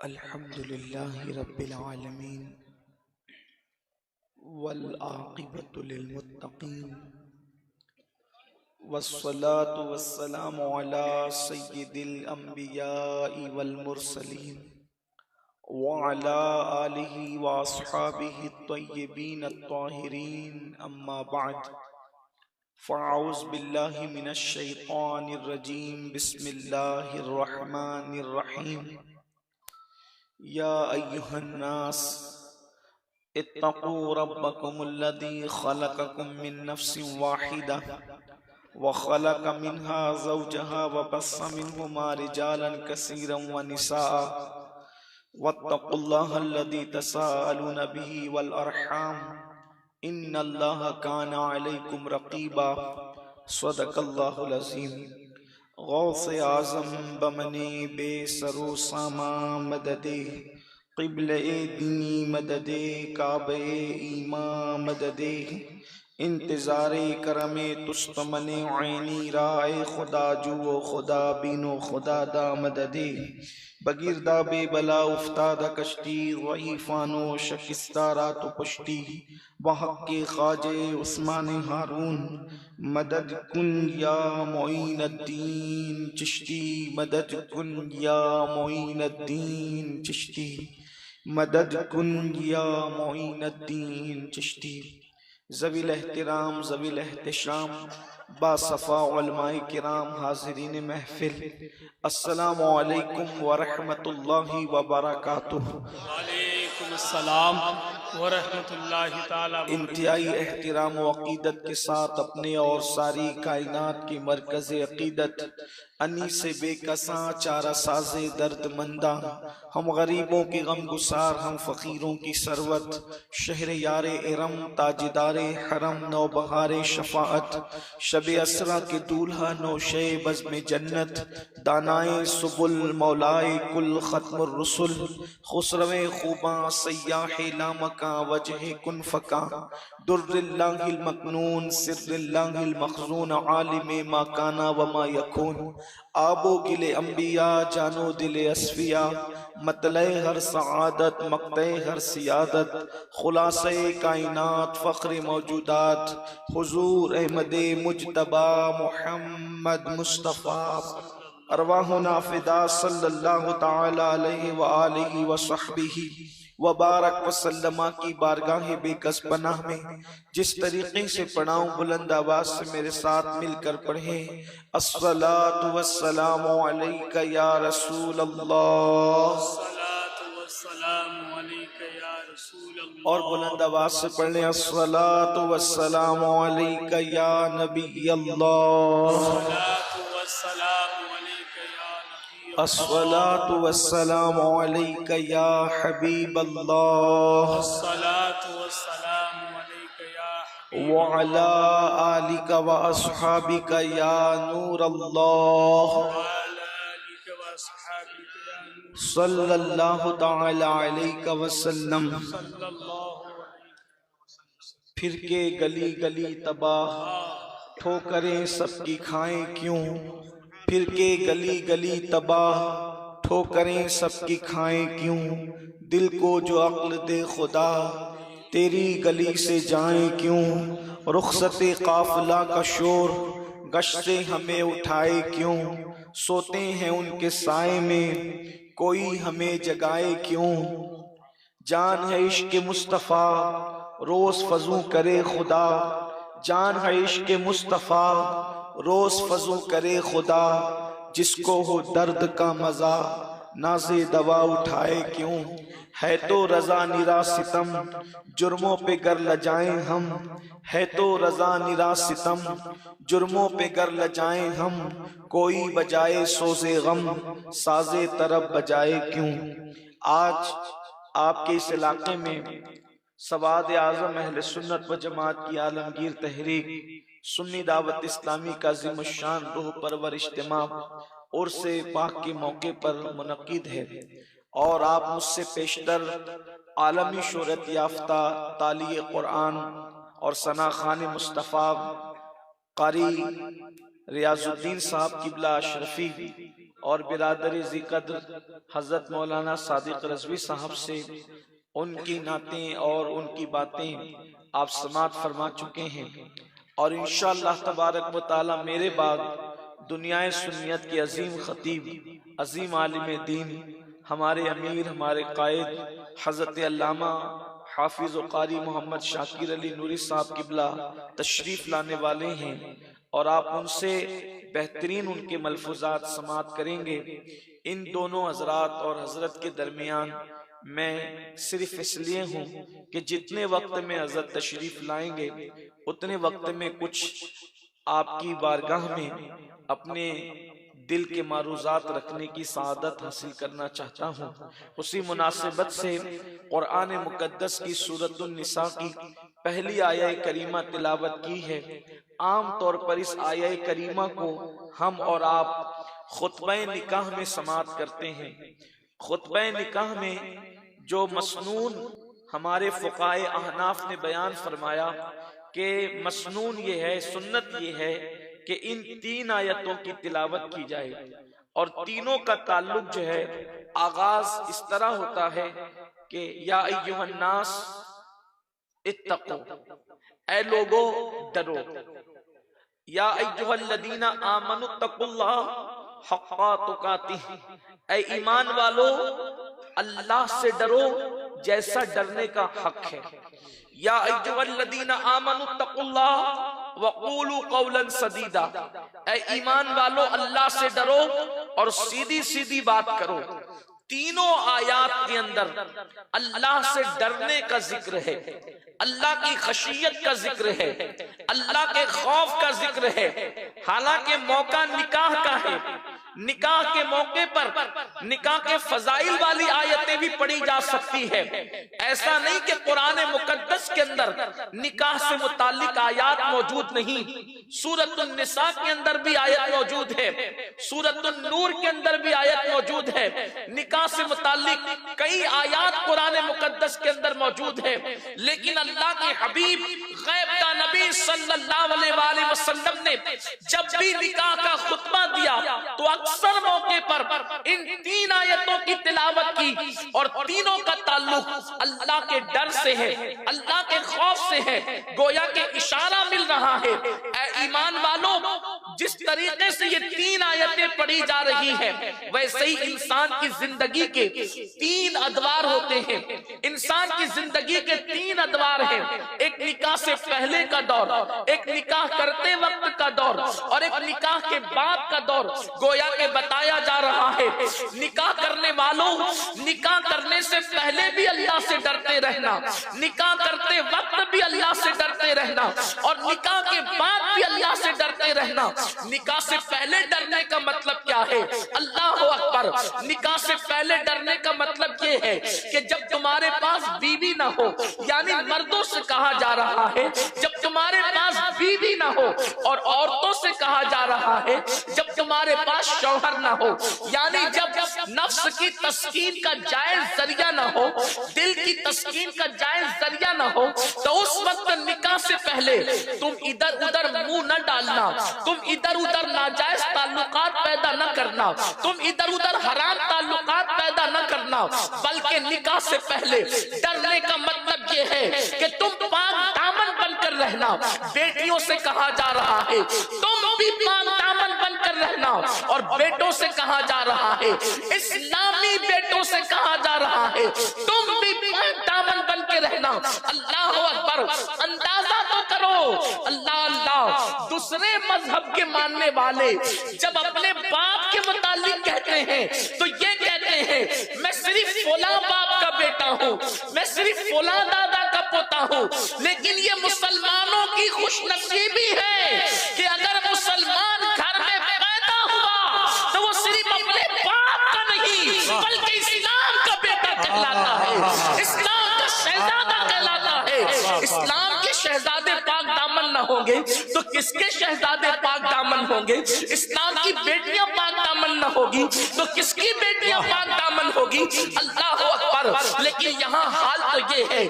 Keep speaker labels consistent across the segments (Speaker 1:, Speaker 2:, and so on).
Speaker 1: अल्हम्दुलिल्लाहि रब्बिल आलमीन वल आक़िबतु लिल मुत्तक़ीन वस्सलातु वस्सलामु अला सय्यिदिल अंबियाइ वल मुरसलीन व अला आलिहि व अस्हाबिहि त्वय्यिबीन अत्ताहिरीन अम्मा बअद फ़अऊज़ु बिल्लाहि मिनश शैतानिर रजीम बिस्मिल्लाहिर रहमानिर रहीम या अय्युहन्नास इत्तक़ू रब्बकुमुल्लज़ी ख़लक़कुम मिन नफ़्सिन वाहिदा व ख़लक़ मिन्हा ज़ौजहा व बस्स मिन्हुमा रिजालन कसीरन व निसाअ वत्तक़ुल्लाहल्लज़ी तसाअलून बिही वल अर्हाम इन्नल्लाहा काना अलैकुम रक़ीबा सदक़ल्लाहुल अज़ीम। गौसे आज़म बमने बेसरो सामा मददे क़िबले दीनी मददे काबे ईमा मददे इंतज़ारे करमे तुस्तमने ऐनी राय खुदा जुओ खुदा बीनो खुदा दा मददे बगिरदा बेबला उफ्तादा कश्ती ज़ईफ़ानो शकिस्तारा तो पुश्ती वहक़्क़े ख़ाजे उस्मान हारून मदद कुन या मोइनुद्दीन चिश्ती मदद कुन या मोइनुद्दीन चिश्ती मदद कुन या मोइनुद्दीन चिश्ती। ज़वील एहतिराम ज़वील एहतिशाम बासफ़ा उलमाए किराम हाज़िरीन महफ़िल अस्सलामु अलैकुम व रहमतुल्लाहि व बरकातुहू।
Speaker 2: वालेकुम अस्सलाम व रहमतुल्लाहि ताला व
Speaker 1: इंतहाई एहतिराम व अक़ीदत के साथ अपने और सारी कायनात की मरकज़ अक़ीदत अनीस बेकसा चारा साज़े दर्दमंदा हम गरीबों की गम गुसार हम फ़कीरों की सरवत शहर यार इरम ताजदारे हरम नौबहारे शफ़ाअत शब असरा के दूल्हा नौशे बज़्म जन्नत दानाए सुबुल मौलाए कुल ख़त्मुर रुसुल खुसरवे खूबा सय्याहे लामका वजह कुन फ़का दुर्रिल्लाहिल मकनून सिर्रिल्लाहिल मख़ज़ून आलिमे मा काना व मा यकून आबो गिले अंबिया जानो दिले अस्फिया मतले हर सआदत मक़ते हर सियादत खुलासे कायनात फ़ख्र मौजूदात हुज़ूर अहमदे मुज्तबा मुहम्मद मुस्तफ़ा अरवाहुना फ़िदा सल्लल्लाहु तआला अलैहि व आलिहि व सहबिही व बारक वसल्लमा की बारगाह बेकस पनाह में जिस तरीके से पढ़ाऊं बुलंद आवाज से मेरे साथ मिलकर पढ़े अस्सलातु वस्सलामु अलैका या रसूल अल्लाह
Speaker 2: सलातु वस्सलामु अलैका या रसूल अल्लाह।
Speaker 1: और बुलंद आवाज से पढ़े अस्सलातु वस्सलामु अलैका या नबी अल्लाह
Speaker 2: सलातु वस्सलामु अलैका या नबी
Speaker 1: अस्सलातु वस्सलामु अलैका या हबीब अल्लाह
Speaker 2: सलातु वस्सलामु अलैका या
Speaker 1: व अला आलिका व अस्हाबिका या नूर अल्लाह
Speaker 2: आलिका व अस्हाबिका या नूर
Speaker 1: सल्लल्लाहु तआला अलैहि वसल्लम।
Speaker 2: सल्लल्लाहु
Speaker 1: फिर के गली गली तबाह ठोकरें सबकी खाएं क्यों, फिर के गली गली तबाह ठोकरें सबकी खाएं क्यों, दिल को जो अक्ल दे खुदा तेरी गली से जाएं क्यों, रुखसते काफिला का शोर गश्ते हमें उठाए क्यों, सोते हैं उनके साए में कोई हमें जगाए क्यों, जान है इश्क मुस्तफ़ा रोज फजू करे खुदा, जान है इश्क मुस्तफ़ा रोज फजू करे खुदा, जिसको हो दर्द का मजा नाज़े दवा उठाए क्यों, है तो रजा निरा सितम जुर्मों पे गर लजाएं हम, है तो रजा निरा सितम जुर्मों पे गर लजाएं हम, कोई बजाए सोज़े गम साज़े तरब बजाए क्यों। आज आपके इस इलाके में सवाद आज़म अहले सुन्नत व जमात की आलमगीर तहरीक सुन्नी दावत इस्लामी का ज़िम्मेशान रूह परवर इज्तिमा उर्स पाक के मौके पर मुनक़िद है और आप मुझसे पेशतर आलमी शोहरत याफ्ता ताली कुरान और सना खान मुस्तफ़ा कारी रियाजुद्दीन साहब किबला अशरफी और बिरादर ज़िक़द्र हज़रत मौलाना सादिक रज़वी साहब से उनकी नातें और उनकी बातें आप समाअत फरमा चुके हैं। और इंशाअल्लाह तबारक व तआला मेरे बाद दुनियाए सुन्नियत के अजीम खतीब, अजीम आलिम दीन, हमारे अमीर, हमारे कायद हज़रत अल्लामा हाफिज़ व क़ारी मोहम्मद शाकिर अली नूरी साहब किबला तशरीफ़ लाने वाले हैं और आप उनसे बेहतरीन उनके मलफूज़ात समाअत करेंगे। इन दोनों हजरात और हजरत के दरमियान मैं सिर्फ इसलिए हूँ कि जितने वक्त में हजरत तशरीफ लाएंगे उतने वक्त में कुछ आपकी बारगाह में अपने दिल के मारूज़ात रखने की सआदत हासिल करना चाहता हूँ। उसी मुनासिबत से कुरान मुकद्दस की सूरतुन निसा की पहली आया करीमा तिलावत की है। आम तौर पर इस आया करीमा को हम और आप खुतबा निकाह में समाअत करते हैं। खुतबा निकाह में जो मसनून हमारे फुक़ाए अहनाफ ने बयान फरमाया कि मसनून ये है, सुन्नत ये है कि इन 3 आयतों की तिलावत की जाए और तीनों का ताल्लुक जो है आगाज इस तरह होता है कि या अय्युहन्नास इत्तक़ू, ऐ लोगो डरो, या अय्युहल्लदीना आमनु तक़ुल्लाह हक़्क़ा तुक़ातिह, ऐ ईमान वालो अल्लाह से डरो जैसा डरने का हक है। या अय्युहल्लदीना आमनु तक़ुल्लाह वक़ूलू क़ौलन सदीदा, ऐ ईमान वालो अल्लाह से डरो और सीधी सीधी बात करो। तीनों आयात के अंदर अल्लाह से डरने का जिक्र है, अल्लाह की खशियत का जिक्र है, अल्लाह के खौफ का जिक्र है। हालांकि मौका निकाह का है, निकाह के मौके पर निकाह के फजाइल वाली आयतें भी पढ़ी जा सकती है। ऐसा नहीं कि कुरान मुकद्दस के अंदर निकाह से मुताल्लिक आयात मौजूद नहीं। सूरतुन निसा के अंदर भी आयत मौजूद है, सूरतुन नूर के अंदर भी आयत मौजूद है। निकाह से मुताल्लिक कई आयात कुरान मुकद्दस के अंदर मौजूद है। लेकिन अल्लाह के हबीब गैब का नबी सल्लल्लाहु अलैहि वसल्लम ने जब भी निकाह का खुतबा दिया तो अक्सर मौके पर इन 3 आयतों की तिलावत की और तीनों का ताल्लुक अल्लाह के डर से है, अल्लाह के खौफ से है। गोया के इशारा मिल रहा है, ऐ ईमान वालों, जिस तरीके से ये 3 आयतें पढ़ी जा रही है वैसे ही इंसान की जिंदगी के 3 अदवार होते हैं। इंसान की जिंदगी के 3 अदवार हैं। एक निकाह से पहले का दौर, एक निकाह करते वक्त का दौर और एक निकाह के बाद का दौर। गोया के बताया जा रहा है निकाह करने वालों, निकाह करने से पहले भी अल्लाह से डरते रहना, निकाह करते वक्त भी अल्लाह से डरते रहना और निकाह के बाद भी अल्लाह से डरते रहना। निकाह से पहले डरने का मतलब क्या है? अल्लाह अकबर। निकाह से पहले डरने का मतलब ये है कि जब तुम्हारे पास बीवी ना हो, यानी मर्दों से कहा जा रहा है, जब तुम्हारे पास बीवी ना हो, और औरतों से कहा जा रहा है जब तुम्हारे पास शौहर ना हो, यानी जब नफ्स की तस्कीन का जायज जरिया ना हो, दिल की तस्कीन का जायज जरिया ना हो, तो उस वक्त निकाह से पहले तुम इधर उधर मुंह न डालना, तुम इधर उधर नाजायज ताल्लुकात पैदा न करना, तुम इधर उधर हराम ताल्लुकात पैदा न करना। बल्कि निकाह से पहले डरने का मतलब ये है कि तुम पाक दामन बनकर रहना। बेटियों से कहा जा रहा है तुम भी पाक दामन बनकर रहना, और बेटों से कहा जा रहा है, इस्लामी बेटों से कहा जा रहा है तुम भी पाक दामन बन के रहना। अल्लाह अकबर। अंदाजा तो करो, अल्लाह अल्लाह, दूसरे मजहब के मानने वाले जब अपने बाप के मुतालिक कहते हैं तो ये कहते हैं मैं सिर्फ फला बाप का बेटा हूँ, मैं सिर्फ फला दादा का पोता हूँ। लेकिन ये मुसलमानों की खुशनसीबी है कि अगर मुसलमान घर में पैदा हुआ तो वो सिर्फ अपने बाप का नहीं बल्कि इस्लाम का बेटा कहलाता है, इस्लाम का शहजादा कहलाता है। इस्लाम के शहजादे पाक दामन न होंगे तो किसके शहजादे पाक दामन होंगे? इस्लाम की बेटियां पाक दामन न होगी तो किसकी बेटियां पाक दामन होगी? अल्लाह अकबर। लेकिन यहाँ हाल तो ये है,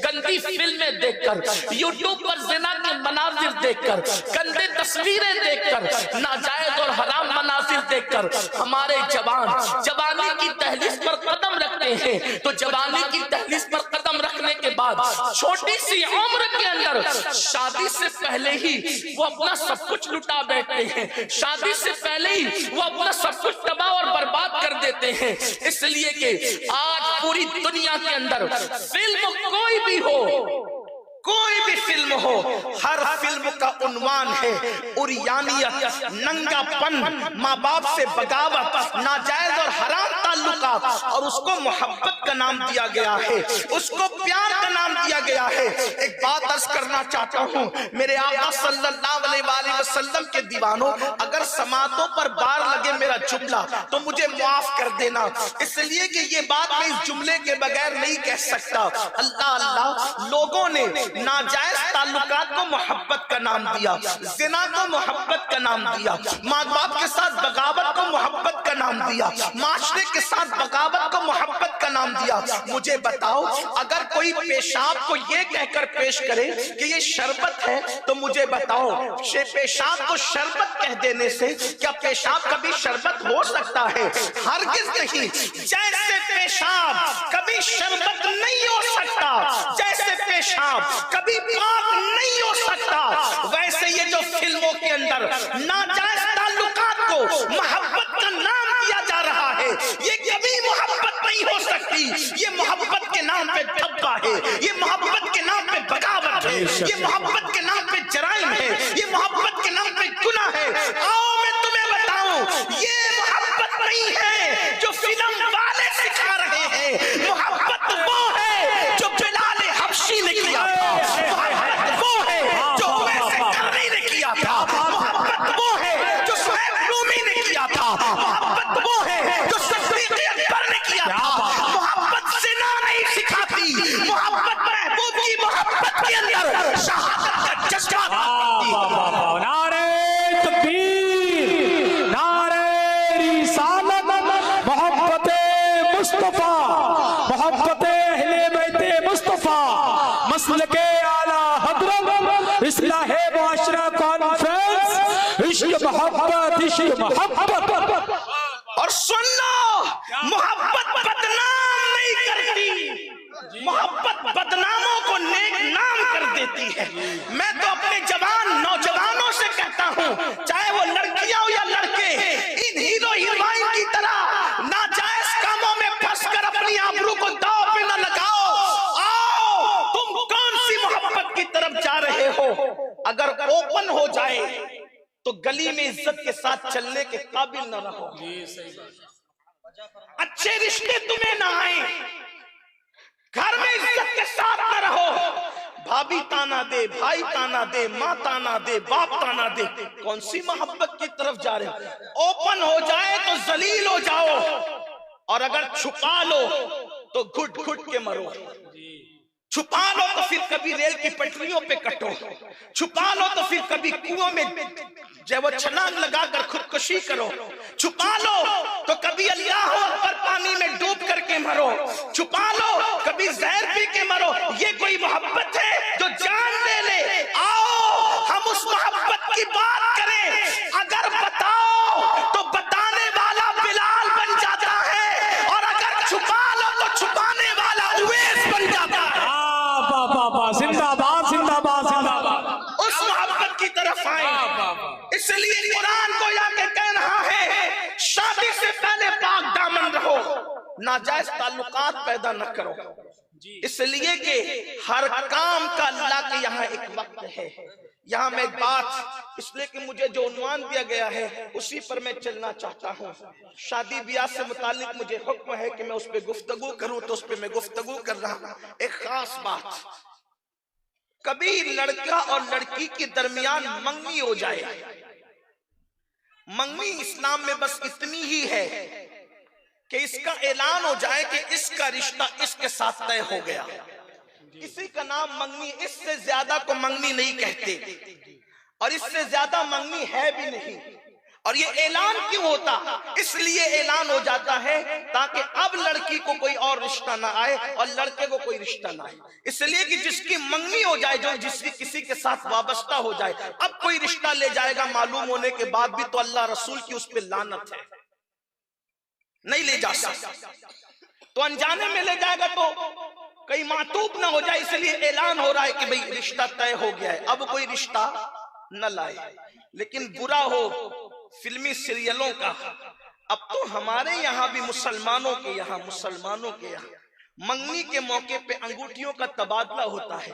Speaker 1: गंदी फिल्में देखकर, यूट्यूब पर जिना के मनाजिर देखकर, गंदे तस्वीरें देखकर, नाजायज और हराम मनाजिर देखकर
Speaker 3: अंदर हमारे जवान जवानी की दहलीज पर कदम रखते हैं, तो जवानी की दहलीज पर कदम रखने के बाद छोटी सी उम्र के अंदर शादी से पहले ही वो अपना सब कुछ लुटा बैठते हैं, शादी से पहले ही वो अपना सब कुछ तबाह और बर्बाद कर देते हैं। इसलिए कि आज पूरी दुनिया के अंदर फिल्म कोई भी हो,
Speaker 1: कोई भी फिल्म हो, हर फिल्म का उन्वान है उरियानियत, नंगापन, माँ बाप से बगावत, नाजायज और हराम ताल्लुकात, और उसको मोहब्बत का नाम दिया गया है, उसको प्यार का नाम दिया गया है। एक बात अर्ज करना चाहता हूँ, मेरे आका सल्लल्लाहु अलैहि वसल्लम के दीवानों, अगर समातों पर बार लगे मेरा जुमला तो मुझे माफ कर देना, इसलिए कि ये बात मैं इस जुमले के बगैर नहीं कह सकता। अल्लाह अल्लाह, लोगों ने नाजायज ताल्लुकात को मोहब्बत का नाम दिया, जिना को मोहब्बत का नाम दिया, माँ बाप के साथ बगावत को मोहब्बत का नाम दिया, माशरे के साथ बगावत को मोहब्बत का नाम दिया। मुझे बताओ, अगर कोई पेशाब को ये कहकर पेश करे कि ये शरबत है, तो मुझे बताओ पेशाब को शरबत कह देने से क्या पेशाब कभी शरबत हो सकता है? हरगिज नहीं। जैसे पेशाब कभी शरबत नहीं हो सकता, जैसे पेशाब कभी पाक नहीं हो सकता, वैसे ये जो फिल्मों के अंदर नाजायज ताल्लुकात को मोहब्बत का नाम दिया जा रहा है, ये कभी मोहब्बत नहीं हो सकती। ये मोहब्बत के नाम पे धब्बा है, ये मोहब्बत के नाम पे बगावत है, ये मोहब्बत के नाम पे जराइम है, ये मोहब्बत के नाम पे गुनाह है। आओ मैं तुम्हें बताऊं, ये मोहब्बत नहीं है जो फिल्म वाले सिखा रहे हैं, मोहब्बत वो है जो बिलाल हबशी ने किया था, मोहब्बत वो है जो उवैस करनी ने किया था, मोहब्बत वो है जो सुहैब रूमी ने किया था, मोहब्बत वो है जो सिद्दीक़ अकबर ने किया था। मोहब्बत ज़िना नहीं सिखाती, मोहब्बत महबूब की मोहब्बत के अंदर शहादत का जज्बा लाती है।
Speaker 4: नारे तकबीर, नारे रिसालत, मोहब्बते मुस्तफा, मोहब्बते अहले बैते मुस्तफा, मसलके आला हज़रत, इस्लाहे मुआशरा कॉन्फ्रेंस, इश्क मोहब्बत, इश्क मोहब्बत।
Speaker 1: और सुन लो, मोहब्बत बदनाम नहीं करती, मोहब्बत बदनामों को नेक नाम कर देती है। मैं तो अपने जवान नौजवानों से कहता हूँ, चाहे वो लड़कियां हो या लड़के, इन हीरो हीरोइन की तरह नाजायज कामों में फंसकर अपनी आबरू को दांव पे न लगाओ। आओ, तुम कौन सी मोहब्बत की तरफ जा रहे हो? अगर ओपन हो जाए तो गली में इज्जत के साथ चलने के काबिल न रहो, अच्छे रिश्ते तुम्हें ना आए, घर में इज्जत के साथ न रहो, भाभी ताना दे, भाई ताना दे, माँ ताना दे, बाप ताना दे, कौन सी मोहब्बत की तरफ जा रहे हो? ओपन हो जाए तो जलील हो जाओ, और अगर छुपा लो तो घुट घुट के मरो। छुपा लो तो फिर कभी रेल की पटरियों पे कटो, छुपा लो तो फिर कभी कुओं में जब वो छलांग लगाकर खुदकुशी करो, छुपा लो तो कभी अल्लाह अकबर पानी में डूब करके मरो, छुपा लो कभी जहर पी के मरो। ये कोई मोहब्बत है जो जान ले ले? आओ हम उस मोहब्बत की बात करें। अगर बताओ तो बताने वाला बिलाल बन जाता है, और अगर छुपा लो तो छुपाने वाला उवैस बन जाता है।
Speaker 4: जिंदाबाद, जिंदाबाद, जिंदाबाद।
Speaker 1: उस मोहब्बत की तरफ आए। इसलिए कुरान को आके कह रहा है, शादी से पहले पाक दामन रहो, नाजायज ताल्लुकात पैदा न करो। इसलिए कि हर काम का अल्लाह के यहाँ एक वक्त है। यहाँ मैं बात, इसलिए कि मुझे जो उन्वान दिया गया है उसी पर मैं चलना चाहता हूँ। शादी ब्याह से मुतालिक मुझे हुक्म है कि मैं उस पर गुफ्तगू करूँ, तो उस पर मैं गुफ्तगू कर रहा हूँ। एक खास बात, कभी लड़का और लड़की के दरमियान मंगनी हो जाए, मंगनी इस्लाम में बस इतनी ही है कि इसका ऐलान हो जाए कि इसका रिश्ता इसके साथ तय हो गया, इसी का नाम मंगनी। इससे ज्यादा को मंगनी नहीं कहते, और इससे ज्यादा मंगनी है भी नहीं। और ये ऐलान क्यों होता? इसलिए ऐलान हो जाता है ताकि अब लड़की को कोई और रिश्ता ना आए और लड़के को कोई रिश्ता ना आए। इसलिए कि जिसकी मंगनी हो जाए, जो जिसकी किसी के साथ वाबस्ता हो जाए, अब कोई रिश्ता ले जाएगा मालूम होने के बाद भी, तो अल्लाह रसूल की उस पर लानत है। नहीं ले जा सकता। तो अनजाने में ले जाएगा तो कहीं मातूब ना हो जाए, इसलिए ऐलान हो रहा है कि भाई रिश्ता तय हो गया है, अब कोई रिश्ता न लाए। लेकिन बुरा हो फिल्मी सीरियलों का, अब तो हमारे यहाँ भी मुसलमानों के यहाँ मंगनी के मौके पे अंगूठियों का तबादला होता है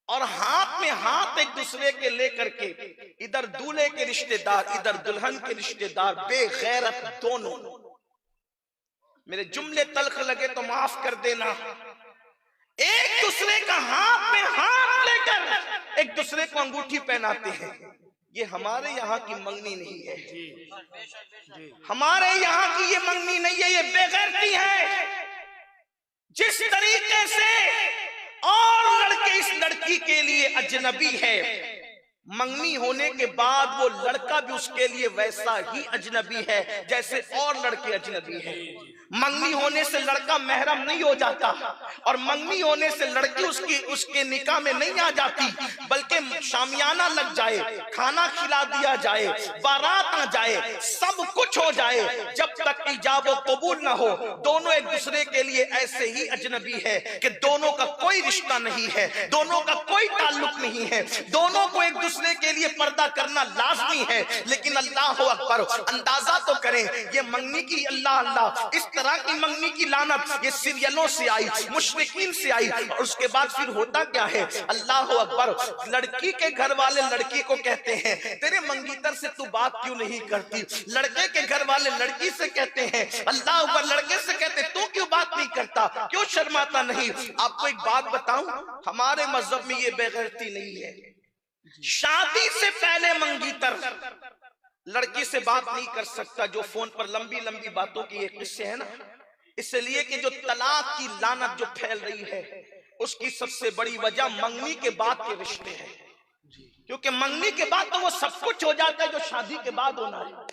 Speaker 1: और हाथ में हाथ एक दूसरे के लेकर के, इधर दूल्हे के रिश्तेदार इधर दुल्हन के रिश्तेदार, बेगैरत दोनों। मेरे जुमले तल्ख लगे तो माफ कर देना, एक दूसरे का हाथ में हाथ लेकर एक दूसरे को अंगूठी पहनाते हैं। ये हमारे यहाँ की मंगनी नहीं है, हमारे यहाँ की ये मंगनी नहीं है, ये बेगैरती है। जिस तरीके से और लड़के इस लड़की के लिए अजनबी है, मंगनी होने के बाद वो लड़का भी उसके लिए वैसा ही अजनबी है जैसे और लड़के अजनबी हैं। मंगनी होने से लड़का महरम नहीं हो जाता और मंगनी होने से लड़की उसके निकाह में नहीं आ जाती, बल्कि शामियाना लग जाए, खाना खिला दिया जाए, बारात आ जाए, सब कुछ हो जाए, जब तक इजाब व कबूल ना हो दोनों एक दूसरे के लिए ऐसे ही अजनबी है कि दोनों का कोई रिश्ता नहीं है, दोनों का कोई ताल्लुक नहीं है, दोनों को एक दूसरे के लिए पर्दा करना लाजमी है। लेकिन अल्लाह अकबर, अंदाजा तो करें ये मंगनी की, अल्लाह अल्लाह, इस तरह की मंगनी की लानत ये सीरियलों से आई, मुशरिकीन से आई। और उसके बाद फिर होता क्या है, अल्लाह अकबर, लड़की के घर वाले लड़की को कहते हैं तेरे मंगीतर से तू बात क्यों नहीं करती, लड़के के घर वाले लड़की से कहते हैं, अल्लाह अकबर, लड़के से कहते तू क्यों बात नहीं करता, क्यों शर्माता नहीं। आपको एक बात बताऊं, हमारे मजहब में ये बेगैरती नहीं है। शादी से पहले मंगीतर लड़की से बात नहीं कर सकता, जो फोन पर लंबी लंबी बातों की एक किस्से है ना, इसलिए कि जो तलाक की लानत जो फैल रही है उसकी सबसे बड़ी वजह मंगनी के बाद के रिश्ते हैं। क्योंकि मंगनी के बाद तो वो सब कुछ हो जाता है जो शादी के बाद होना है,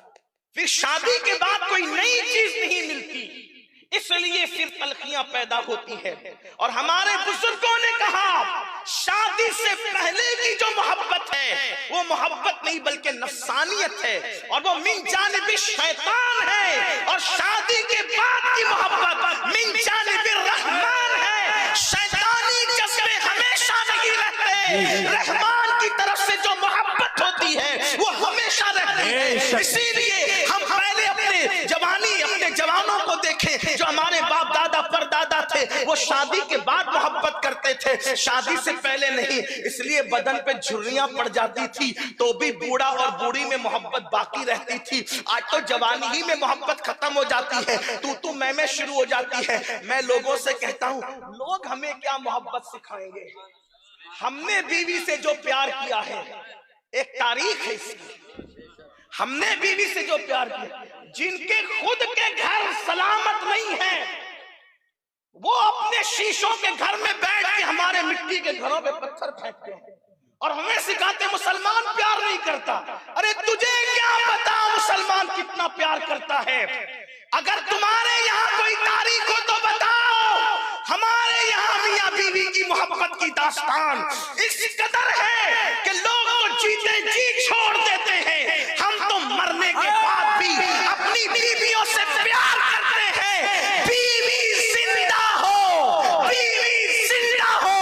Speaker 1: फिर शादी के बाद कोई नई चीज नहीं मिलती, इसलिए फिर तलखियां पैदा होती है। और हमारे बुजुर्गों ने कहा शादी से पहले की जो मोहब्बत है वो मोहब्बत नहीं बल्कि नफसानियत है और वो मिन जानिब शैतान है, और शादी के बाद की मोहब्बत मिन जानिब रहमान है। शैतानी जज्बे हमेशा नहीं रहते, रहमान की तरफ से जो मोहब्बत होती है वो हमेशा रहती है। इसीलिए हम पहले अपने जवानी, अपने जवानों को देखें, जो हमारे बाप दादा परदादा थे वो शादी के बाद मोहब्बत करते थे, शादी से पहले नहीं। इसलिए बदन पे झुर्रियां पड़ जाती थी तो भी बूढ़ा और बूढ़ी में मोहब्बत बाकी रहती थी। आज तो जवानी ही में मोहब्बत खत्म हो जाती है, तू मैं शुरू हो जाती है। मैं लोगों से कहता हूं, लोग हमें क्या मोहब्बत सिखाएंगे। हमने बीवी से जो प्यार किया है, एक तारीख है इसकी, हमने बीवी से जो प्यार किया, जिनके खुद के घर सलामत नहीं है वो अपने शीशों के घर में बैठ के हमारे मिट्टी के घरों पे पत्थर फेंकते हैं और हमें सिखाते मुसलमान प्यार नहीं करता। अरे तुझे क्या पता मुसलमान कितना प्यार करता है। अगर तुम्हारे यहाँ कोई तारीख हो तो बताओ। हमारे यहाँ मियाँ बीवी की मोहब्बत की दास्तान इस कदर है कि लोग तो जीते जी छोड़ देते हैं, हम तो मरने के बाद भी अपनी बीवियों से प्यार करते हैं। बीवी जिंदा हो, बीवी जिंदा हो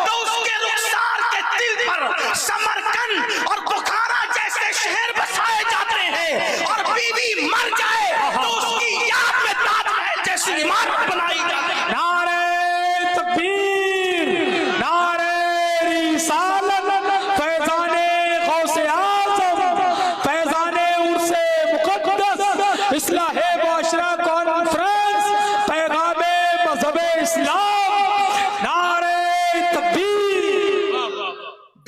Speaker 1: तो उसके रुखसार के दिल पर समरकंद और बुखारा जैसे शहर बसाए जाते हैं, और बीवी मर जाए तो उसकी याद में ताजमहल जैसी इमारत बनाई जाती है।
Speaker 4: नारे तकबीर, नारे रिसालत, फैज़ाने गौसे आज़म, फैज़ाने उर्से मुक़द्दस, इस्लाहे मुआशरा कॉन्फ्रेंस, पैगामे मज़हबे इस्लाम, नारे तकबीर।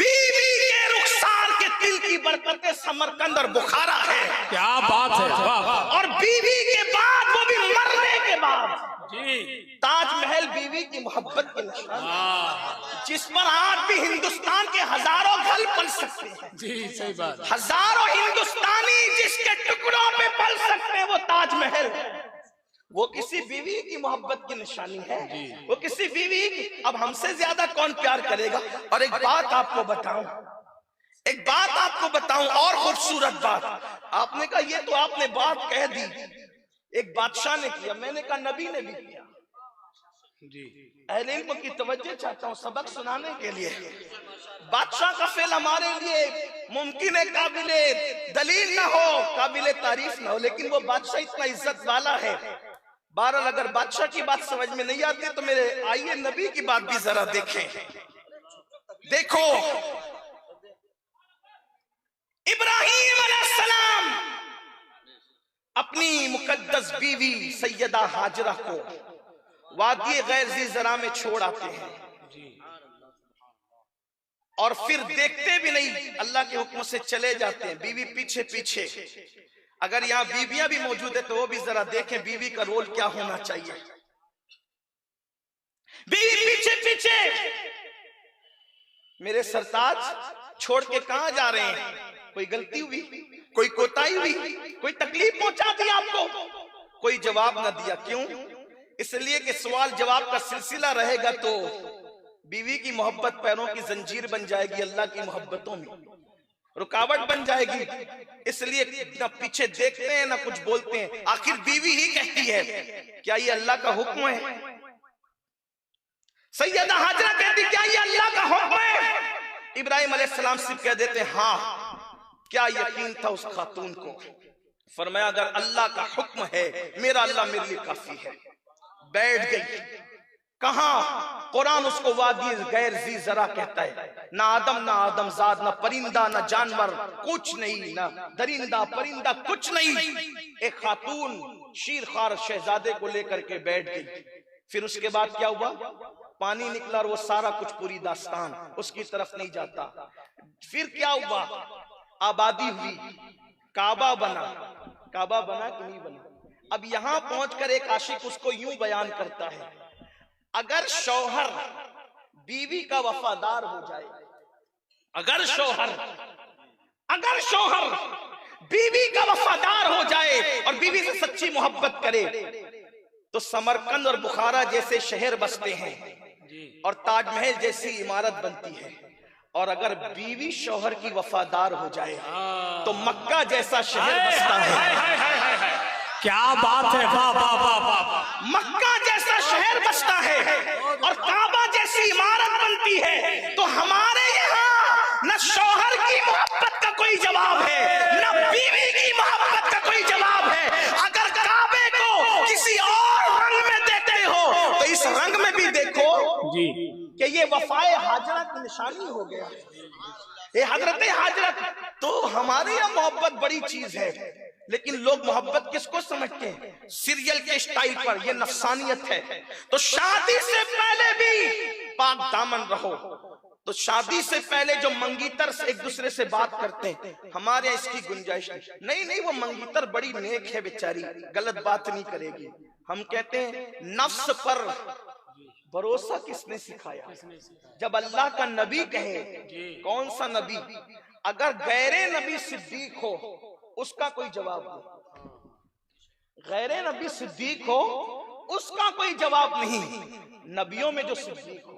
Speaker 1: बीवी के रुखसार के दिल की बरकतें समरकंद और बुखारा है।
Speaker 4: क्या बात है, वाह वाह।
Speaker 1: और बीवी के बाद, वो भी मरने के बाद,
Speaker 2: जी
Speaker 1: ताजमहल बीवी की मोहब्बत के निशान, जिस पर आज भी हिंदुस्तान के हजारों घर पल सकते हैं।
Speaker 2: जी सही बात।
Speaker 1: हजारों हिंदुस्तानी जिसके टुकड़ों पे पल सकते हैं वो ताजमहल, वो किसी बीवी की मोहब्बत की निशानी है। वो किसी बीवी की, अब हमसे ज्यादा कौन प्यार करेगा। और एक बात आपको बताऊं, एक बात आपको बताऊं और खूबसूरत बात। आपने कहा ये तो आपने बात कह दी, एक बादशाह ने किया, मैंने कहा नबी ने भी किया।
Speaker 2: जी
Speaker 1: अहले इल्म की तवज्जो चाहता हूँ सबक सुनाने के लिए। बादशाह का फेल हमारे लिए मुमकिन है काबिले दलील ना हो, काबिले तारीफ ना हो, लेकिन वो बादशाह इतना इज्जत वाला है। बहरहाल अगर बादशाह की बात समझ में नहीं आती तो मेरे आइए नबी की बात भी जरा देखें। देखो इब्राहीम अलैहिस्सलाम अपनी मुकद्दस बीवी सैयदा हाजरा को वादी गैर ज़ी ज़रा में छोड़ आते हैं और फिर देखते भी नहीं, अल्लाह के हुक्म से चले जाते हैं, बीवी पीछे पीछे। अगर यहाँ बीवियां भी मौजूद है तो वो भी जरा देखें बीवी का रोल क्या होना चाहिए। बीवी पीछे पीछे, मेरे सरताज छोड़ के कहां जा रहे हैं? कोई गलती हुई, कोई कोताही हुई, कोई तकलीफ पहुंचा दी आपको? कोई जवाब ना दिया। क्यों? इसलिए कि सवाल जवाब का सिलसिला रहेगा तो बीवी की मोहब्बत पैरों की जंजीर बन जाएगी, अल्लाह की मोहब्बतों में रुकावट बन जाएगी। इसलिए ना पीछे देखते हैं ना कुछ बोलते हैं। आखिर बीवी ही कहती है, क्या ये अल्लाह का हुक्म है? सैयदा हाजरा कहती, क्या ये अल्लाह का हुक्म है? इब्राहिम अलैहिस्सलाम सिर्फ कह देते हाँ। क्या यकीन था उस खातून को? फरमाया अगर अल्लाह का हुक्म है, मेरा अल्लाह मेरे लिए काफी है। बैठ गई। कहां? कुरान उसको वादी गैर ज़ी ज़रा कहता है। ना आदम ना आदमजाद, ना परिंदा ना जानवर, कुछ नहीं, ना दरिंदा परिंदा, कुछ नहीं। एक खातून शीरखार शहजादे को लेकर के बैठ गई। फिर उसके बाद क्या हुआ? पानी निकला और वो सारा कुछ पूरी दास्तान उसकी तरफ नहीं जाता। फिर क्या हुआ? आबादी हुई, काबा बना। काबा बना कि नहीं बना? अब यहां पहुंचकर एक आशिक उसको यूं बयान करता है, अगर शौहर बीवी का वफादार हो जाए, अगर शौहर बीवी का वफादार हो जाए और बीवी से सच्ची मोहब्बत करे तो समरकंद और बुखारा जैसे शहर बसते हैं और ताजमहल जैसी इमारत बनती है। और अगर बीवी शौहर की वफादार हो जाए तो मक्का जैसा शहर बसता है।
Speaker 4: क्या बात है, वाह वाह वाह वाह।
Speaker 1: मक्का जैसा शहर बसता है और काबा जैसी इमारत बनती है। तो हमारे यहाँ न शौहर की मोहब्बत का कोई जवाब है, न बीवी की मोहब्बत का कोई जवाब है। अगर काबे को किसी और रंग में देखते हो तो इस रंग में भी देखो
Speaker 4: जी
Speaker 1: कि ये वफाए हाजरा की निशानी हो गया। ये हजरत हाजरा, तो हमारे यहाँ मोहब्बत बड़ी चीज है, लेकिन लोग मोहब्बत किसको समझते हैं? सीरियल के स्टाइल पर। ये नफसानियत है। तो शादी से पहले भी पाक दामन रहो। तो शादी से पहले जो मंगीतर से एक दूसरे से बात करते हैं, हमारे इसकी गुंजाइश नहीं। नहीं, वो मंगीतर बड़ी नेक है बेचारी, गलत बात नहीं करेगी। हम कहते हैं नफ्स पर भरोसा किसने सिखाया? जब अल्लाह का नबी कहे, कौन सा नबी? अगर गैरे नबी सिद्दीक हो उसका कोई जवाब नहीं, गैरे नबी सिद्दीक हो उसका कोई जवाब नहीं। नबियों में जो सिद्दीक हो,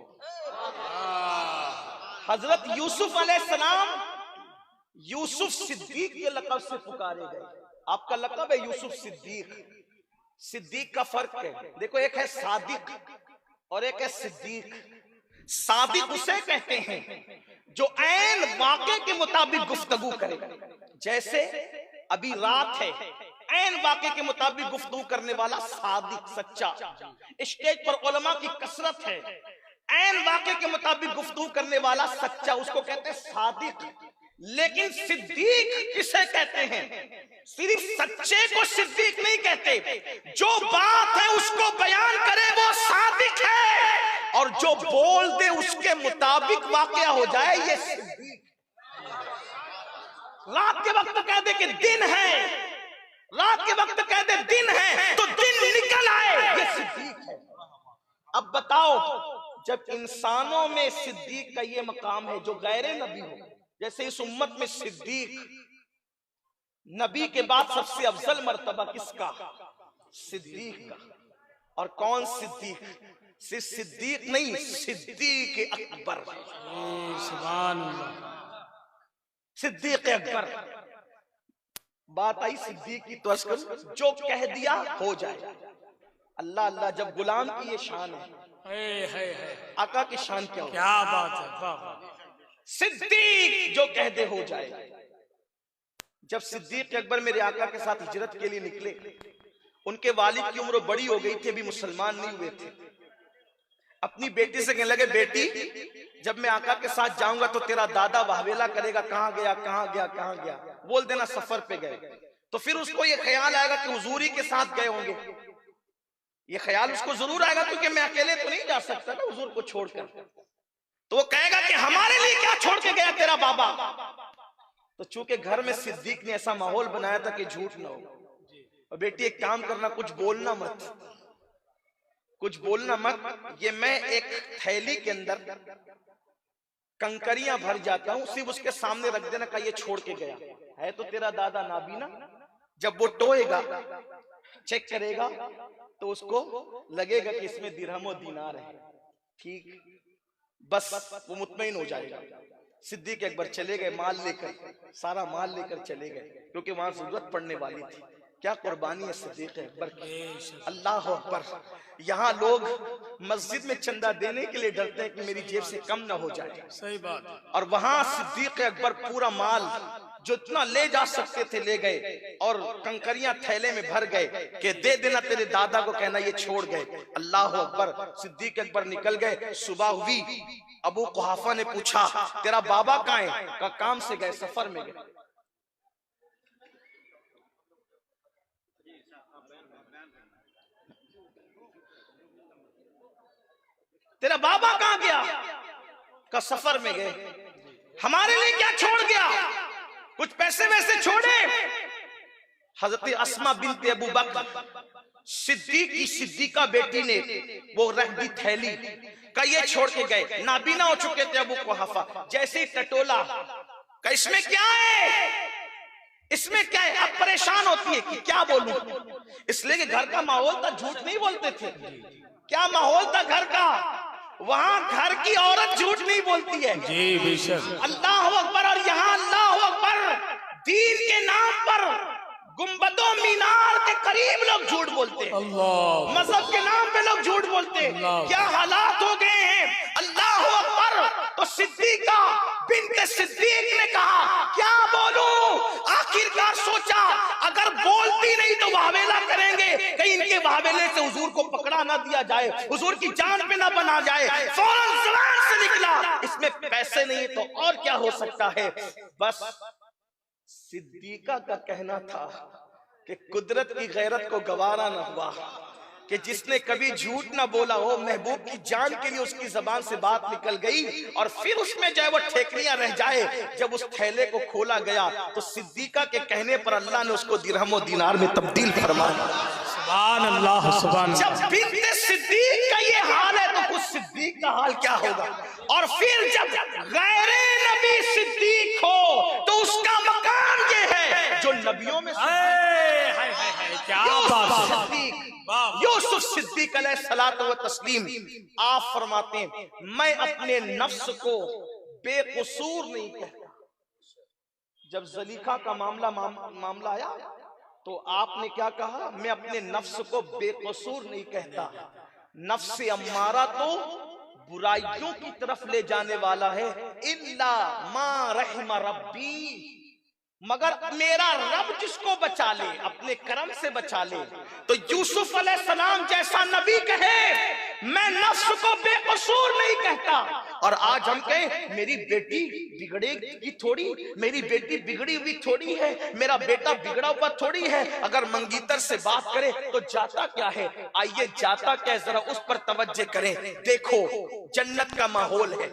Speaker 1: हजरत यूसुफ अलैहिस्सलाम यूसुफ सिद्दीक के लक़ब से पुकारे गए। आपका लक़ब है यूसुफ सिद्दीक। सिद्दीक का फर्क है, देखो, एक है सादिक और एक है सिद्दीक। सादिक उसे कहते हैं जो ऐन वाक़े के मुताबिक गुफ्तगू करे। जैसे अभी रात है, ऐन वाक़े के मुताबिक गुफ्तगू करने वाला सादिक, सच्चा। स्टेज पर उलमा की कसरत है, ऐन वाक़े के मुताबिक गुफ्तगू करने वाला सच्चा, उसको कहते हैं सादिक। लेकिन सिद्दीक किसे कहते हैं? सिर्फ सच्चे को सिद्दीक नहीं कहते, जो बात है उसको बयान करे वो सादिक है, और जो बोल दे उसके मुताबिक वाक़या हो जाए ये सिद्दीक। रात के वक्त कह दे कि दिन है, रात के वक्त कह दे दिन है तो दिन निकल आए, ये सिद्दीक है। अब बताओ, जब इंसानों में सिद्दीक का ये मकाम है जो गैरे नबी हो, जैसे इस उम्मत में सिद्दीक नबी के बाद सबसे अफजल मर्तबा किसका? सिद्दीक का। और कौन सिद्दीक? सिर्फ सिद्दीक नहीं, सिद्दीक अकबर।
Speaker 2: सुभान अल्लाह।
Speaker 1: सिद्दीक अकबर बात आई सिद्दीक की, तो जो कह दिया हो जाए। अल्लाह अल्लाह, जब गुलाम की ये शान है, आका की शान क्या हो?
Speaker 2: क्या बात है, वाह वाह।
Speaker 1: सिद्दीक जो कह दे हो जाए। जब सिद्दीक अकबर मेरे आका के साथ हिजरत के लिए निकले, उनके वालिद की उम्र बड़ी हो गई थी, अभी मुसलमान नहीं हुए थे। अपनी बेटी से कहने लगे, बेटी जब मैं आका के साथ जाऊंगा तो तेरा दादा वाहवेला करेगा, कहां गया कहां गया कहां गया, बोल देना सफर पे गए। तो फिर उसको ये ख्याल आएगा कि हुजूरी के साथ गए होंगे, ये ख्याल उसको जरूर आएगा, क्योंकि मैं अकेले तो नहीं जा सकता ना हुजूर को छोड़कर। तो वो कहेगा कि हमारे लिए क्या छोड़ के गया तेरा बाबा। तो चूंकि घर में सिद्दीक ने ऐसा माहौल बनाया था कि झूठ ना हो, और बेटी एक काम करना, कुछ बोलना मत, कुछ बोलना मत। ये मैं एक थैली के अंदर कंकरियां भर जाता हूं, सिर्फ उसके सामने रख देना, का ये छोड़ के गया है तो तेरा दादा नाबीना। जब वो टोएगा, चेक करेगा, तो उसको लगेगा कि इसमें दिरहम और दीनार है, ठीक, बस वो मुतमईन हो जाएगा। सिद्दीक अकबर चले गए माल लेकर, सारा माल लेकर चले गए, क्योंकि वहां जरूरत पड़ने वाली थी। क्या कुर्बानी है सिद्दीक अकबर की, अल्लाह अकबर। यहाँ लोग मस्जिद में चंदा देने के लिए डरते हैं कि मेरी जेब से कम ना हो जाए,
Speaker 2: सही बात।
Speaker 1: और वहां सिद्दीक अकबर पूरा माल जो इतना ले जा सकते थे ले गए, और कंकरियां थैले में भर गए कि दे देना तेरे दादा को, कहना ये छोड़ गए। अल्लाह अकबर। सिद्दीक अकबर निकल गए, सुबह हुई, अबू कुहाफा ने पूछा तेरा बाबा कहाँ है? का काम से गए, सफर में गए। तेरा बाबा कहाँ गया? का सफर में गए। हमारे लिए क्या छोड़ गया? कुछ पैसे वैसे छोड़े? हजरत अस्मा बिन्त अबू बकर सिद्दीक की सिद्दीका बेटी ने वो रख दी थैली, का ये छोड़ के गए। नाबीना हो चुके थे अबू कुहाफा, जैसे ही टटोला, का इसमें क्या है, इसमें क्या है? अब परेशान होती है कि क्या बोलूं, इसलिए कि घर का माहौल था, झूठ नहीं बोलते थे। क्या माहौल था घर का? वहां घर की औरत झूठ नहीं बोलती है।
Speaker 2: जी बेशक।
Speaker 1: अल्लाह अकबर। और यहाँ अल्लाह अकबर, दीन के नाम पर गुंबदों मीनार के करीब लोग झूठ बोलते हैं,
Speaker 2: अल्लाह,
Speaker 1: मजहब के नाम पे लोग झूठ बोलते हैं। क्या हालात हो गए हैं, अल्लाह अकबर। तो सिद्दीका बिन्त सिद्दीक ने कहा क्या बोलूं? आखिरकार सोचा अगर बोलती नहीं तो वावेला करेंगे, कहीं इनके वावेले से हुजूर को पकड़ा ना दिया जाए, हुजूर की जान पे ना बना जाए। फौरन ज़ुबान से निकला, इसमें पैसे नहीं तो और क्या हो सकता है। बस सिद्दीका का कहना था कि कुदरत की गैरत को गवारा न हुआ कि जिसने कभी झूठ ना बोला हो, महबूब की जान के लिए उसकी जबान से बात निकल गई, और फिर उसमें जो है वो ठेकरियां रह जाए। जब उस थैले को खोला गया तो सिद्दीका के कहने पर अल्लाह ने उसको दिरहम और दीनार में तब्दील फरमाया।
Speaker 2: सुभान अल्लाह, सुभान।
Speaker 1: जब बिन्त सिद्दीक का ये हाल है तो कुछ सिद्दीक का हाल क्या होगा? और फिर जब गैरे नबी सिद्दीक हो तो उसका मकाम ये है जो नबियों में
Speaker 2: क्या बात।
Speaker 1: यूसुफ सिद्दीक अलैहिस्सलातु व तस्लीम, आप फरमाते हैं मैं अपने नफ्स को बेकसूर नहीं कहता। जब ज़लीखा का मामला आया तो आपने क्या कहा? मैं अपने नफ्स को बेकसूर नहीं कहता। नफ्स अम्मारा तो बुराइयों की तरफ ले जाने वाला है, इल्ला मा रहमा रब्बी, मगर मेरा रब जिसको बचा ले, अपने करम से बचा ले। तो यूसुफ अलैहिस्सलाम जैसा नबी कहे मैं नफ्स को बेकसूर नहीं कहता, और आज हम कहें मेरी बेटी बिगड़ेगी थोड़ी, मेरी बेटी बिगड़ी हुई थोड़ी है, मेरा बेटा बिगड़ा हुआ थोड़ी है। अगर मंगीतर से बात करें तो जाता क्या है? आइए जाता क्या है जरा उस पर तवज्जो करें। देखो जन्नत का माहौल है,